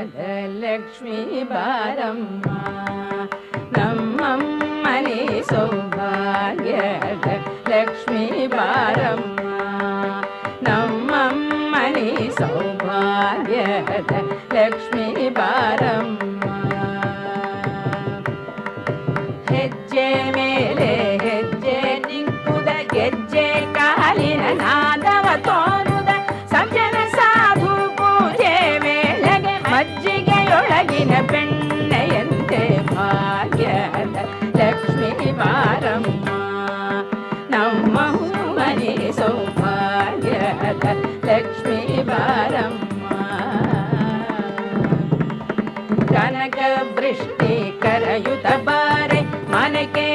ಲಕ್ಷ್ಮೀ ಬಾರಮ್ಮ ನಮ್ಮಮ್ಮನಿ ಸೌಭಾಗ್ಯದ ಲಕ್ಷ್ಮೀ ಬಾರಮ್ಮ ನಮ್ಮಮ್ಮನಿ ಸೌಭಾಗ್ಯದ ಲಕ್ಷ್ಮೀ ಬಾರಮ್ಮ ಹೆಜ್ಜೆ ಮೇಲೆ ಹೆಜ್ಜೆ ನಿಂಕುದ ಗೆಜ್ಜೆ ಕಾಲಿನ ನಾದವ ತೋರುದ ಸಜ್ಜನ ಸಾಧು ಪೂಜೆ ಮೇಳೆಗೆ ಮಜ್ಜಿಗೆಯೊಳಗಿನ ಬೆಣ್ಣೆಯಂತೆ ಭಾಗ್ಯದ ಲಕ್ಷ್ಮೀ ಬಾರಮ್ಮ ನಮ್ಮ ಮನೆ ಸೌಭಾಗ್ಯದ ಲಕ್ಷ್ಮೀ ಬಾರಮ್ಮ ಕನಕ ವೃಷ್ಟಿ ಕರಯುತ ಬಾರೆ ಮನಕೆ